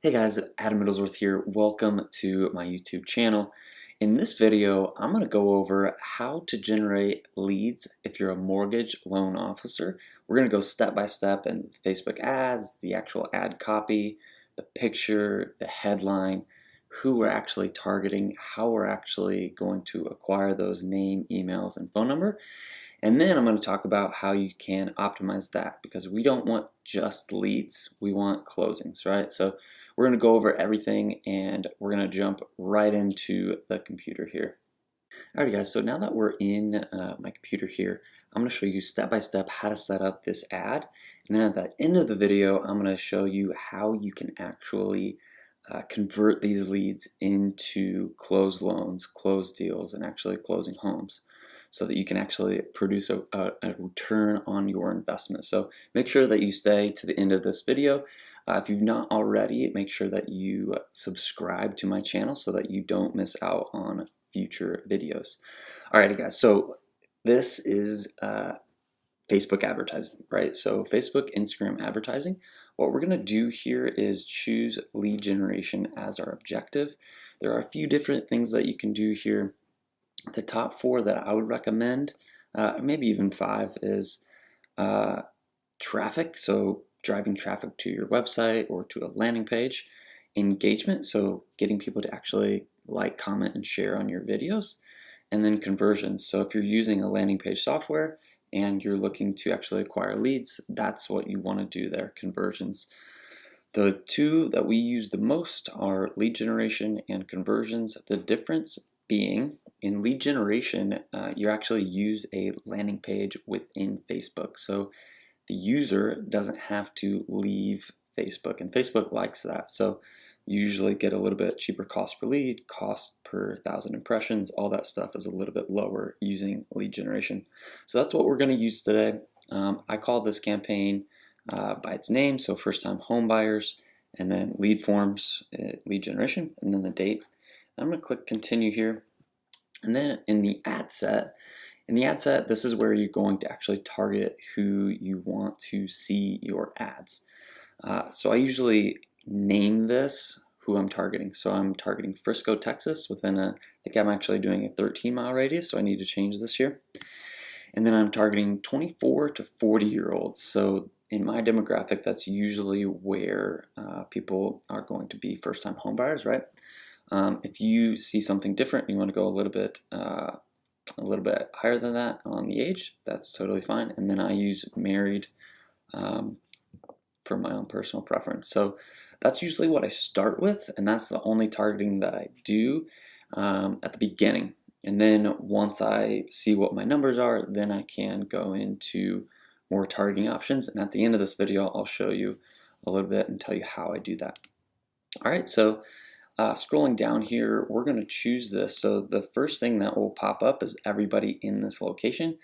Hey guys, Adam Middlesworth here. Welcome to my YouTube channel. In this video, I'm going to go over how to generate leads if you're a mortgage loan officer. We're going to go step by step in Facebook ads, the actual ad copy, the picture, the headline, who we're actually targeting, how we're actually going to acquire those name, emails, and phone number. And then I'm going to talk about how you can optimize that because we don't want just leads, we want closings, right? So we're going to go over everything and we're going to jump right into the computer here. Alright guys, so now that we're in my computer here, I'm going to show you step by step how to set up this ad. And then at the end of the video, I'm going to show you how you can actually convert these leads into closed loans, closed deals, and actually closing homes so that you can actually produce a return on your investment. So make sure that you stay to the end of this video. If you've not already, make sure that you subscribe to my channel so that you don't miss out on future videos. Alrighty guys, so this is Facebook advertising, right? So Facebook, Instagram advertising. What we're going to do here is choose lead generation as our objective. There are a few different things that you can do here. The top four that I would recommend, maybe even five, is traffic, so driving traffic to your website or to a landing page. Engagement, so getting people to actually like, comment, and share on your videos. And then conversions, so if you're using a landing page software and you're looking to actually acquire leads, that's what you want to do there, conversions. The two that we use the most are lead generation and conversions. The difference being in lead generation, you actually use a landing page within Facebook. So the user doesn't have to leave Facebook, and Facebook likes that. So you usually get a little bit cheaper cost per lead, cost per 1,000 impressions, all that stuff is a little bit lower using lead generation. So that's what we're going to use today. I call this campaign by its name, so first time home buyers, and then lead forms, lead generation, and then the date. I'm going to click continue here. And then in the ad set, this is where you're going to actually target who you want to see your ads. So I usually name this who I'm targeting. So I'm targeting Frisco, Texas within I think I'm actually doing a 13-mile radius, so I need to change this here. And then I'm targeting 24 to 40-year-olds. So in my demographic, that's usually where people are going to be first-time home buyers, right? If you see something different, you want to go a little bit higher than that on the age, that's totally fine. And then I use married for my own personal preference. So that's usually what I start with, and that's the only targeting that I do at the beginning. And then once I see what my numbers are, then I can go into more targeting options. And at the end of this video, I'll show you a little bit and tell you how I do that. All right, so scrolling down here, we're going to choose this. So the first thing that will pop up is everybody in this location.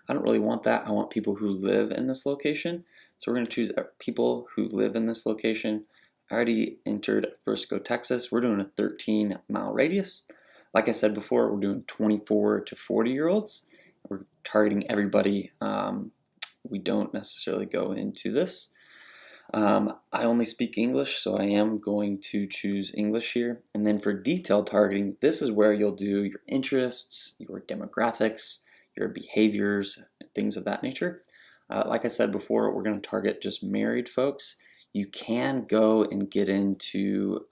I don't really want that. I want people who live in this location. So we're going to choose people who live in this location. I already entered Frisco, Texas. We're doing a 13-mile radius. Like I said before, we're doing 24 to 40-year-olds. We're targeting everybody. We don't necessarily go into this. I only speak English, so I am going to choose English here. And then for detailed targeting, this is where you'll do your interests, your demographics, your behaviors, things of that nature. Like I said before, we're going to target just married folks. You can go and get into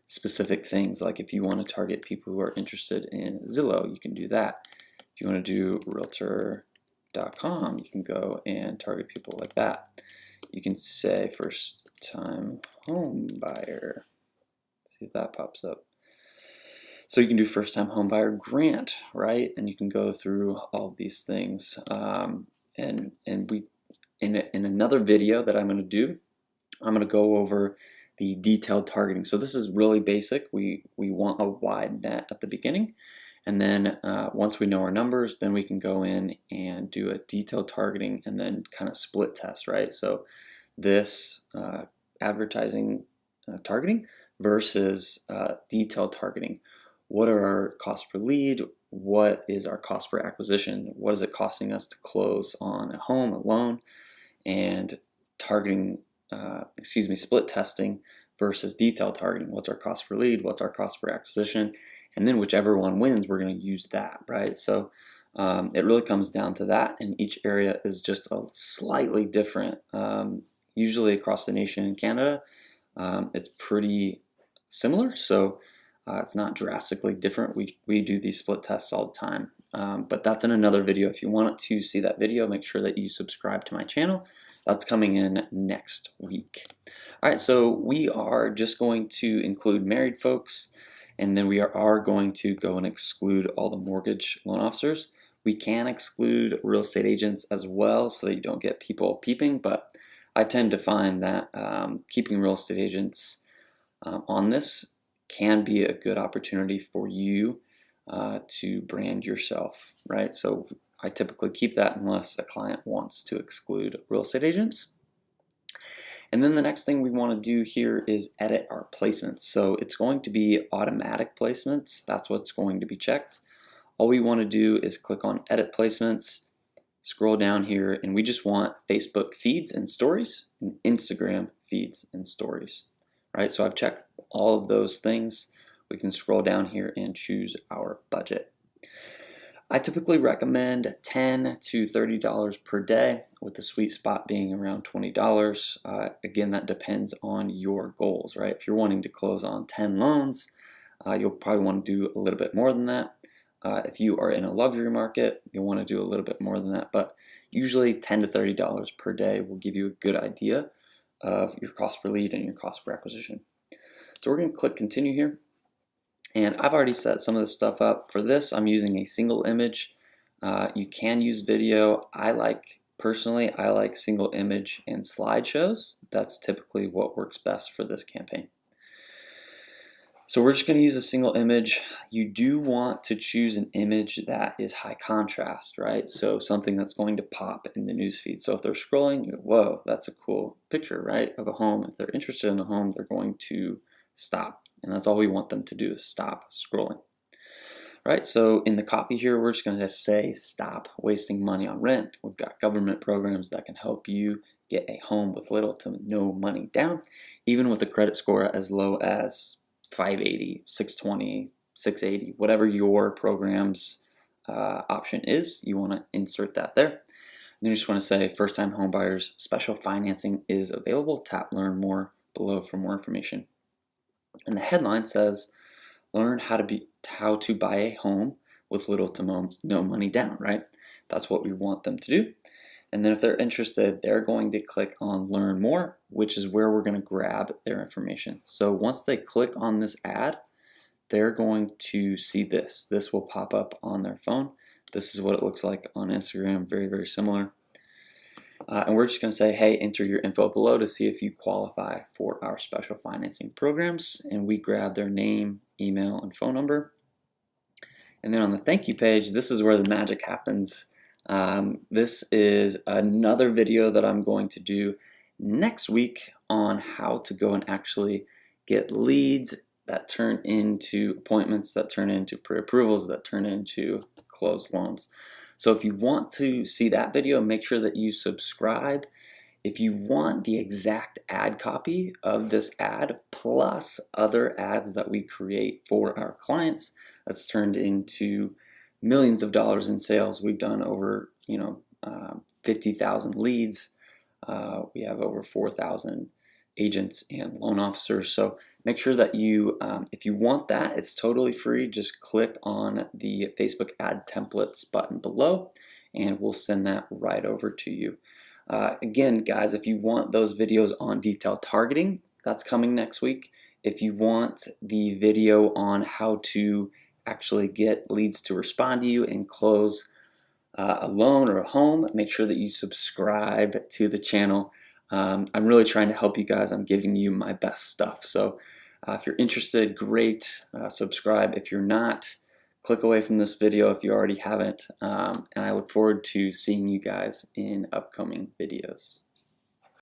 specific things, like if you want to target people who are interested in Zillow, you can do that. If you want to do realtor.com, you can go and target people like that. You can say first time home buyer. See if that pops up. So you can do first time home buyer grant, right? And you can go through all of these things. And we in another video that I'm going to do, I'm going to go over the detailed targeting. So this is really basic. We want a wide net at the beginning. And then once we know our numbers, then we can go in and do a detailed targeting and then kind of split test, right? So this advertising targeting versus detailed targeting. What are our costs per lead? What is our cost per acquisition? What is it costing us to close on a home, a loan? And targeting, split testing versus detail targeting. What's our cost per lead? What's our cost per acquisition? And then whichever one wins, we're going to use that, right? So it really comes down to that, and each area is just a slightly different. Usually across the nation in Canada, it's pretty similar, so it's not drastically different. We do these split tests all the time, but that's in another video. If you want to see that video, make sure that you subscribe to my channel. That's coming in next week. All right, so we are just going to include married folks, and then we are going to go and exclude all the mortgage loan officers. We can exclude real estate agents as well so that you don't get people peeping, but I tend to find that keeping real estate agents on this can be a good opportunity for you to brand yourself, right? So I typically keep that unless a client wants to exclude real estate agents. And then the next thing we want to do here is edit our placements. So it's going to be automatic placements. That's what's going to be checked. All we want to do is click on edit placements, scroll down here, and we just want Facebook feeds and stories and Instagram feeds and stories, right? So I've checked all of those things. We can scroll down here and choose our budget. I typically recommend $10 to $30 per day, with the sweet spot being around $20. Again, that depends on your goals, right? If you're wanting to close on 10 loans, you'll probably want to do a little bit more than that. If you are in a luxury market, you'll want to do a little bit more than that, but usually $10 to $30 per day will give you a good idea of your cost per lead and your cost per acquisition. So we're going to click continue here. And I've already set some of this stuff up. For this, I'm using a single image. You can use video. Personally, I like single image and slideshows. That's typically what works best for this campaign. So we're just going to use a single image. You do want to choose an image that is high contrast, right? So something that's going to pop in the newsfeed. So if they're scrolling, you go, whoa, that's a cool picture, right, of a home. If they're interested in the home, they're going to stop. And that's all we want them to do, is stop scrolling. Right, so in the copy here, we're just going to say stop wasting money on rent. We've got government programs that can help you get a home with little to no money down, even with a credit score as low as 580, 620, 680, whatever your program's option is. You want to insert that there. And then you just want to say first-time home buyers, special financing is available. Tap learn more below for more information. And the headline says, learn how to buy a home with little to no money down, right? That's what we want them to do. And then if they're interested, they're going to click on learn more, which is where we're going to grab their information. So once they click on this ad, they're going to see this. This will pop up on their phone. This is what it looks like on Instagram, very, very similar. And we're just going to say, hey, enter your info below to see if you qualify for our special financing programs. And we grab their name, email, and phone number. And then on the thank you page, this is where the magic happens. This is another video that I'm going to do next week on how to go and actually get leads that turn into appointments, that turn into pre-approvals, that turn into closed loans. So if you want to see that video, make sure that you subscribe. If you want the exact ad copy of this ad plus other ads that we create for our clients, that's turned into millions of dollars in sales. We've done over 50,000 leads. We have over 4,000 agents and loan officers. So make sure that you, if you want that, it's totally free. Just click on the Facebook ad templates button below and we'll send that right over to you. Again, guys, if you want those videos on detail targeting, that's coming next week. If you want the video on how to actually get leads to respond to you and close a loan or a home, make sure that you subscribe to the channel. I'm really trying to help you guys. I'm giving you my best stuff. So if you're interested, great. Subscribe. If you're not, click away from this video if you already haven't. And I look forward to seeing you guys in upcoming videos.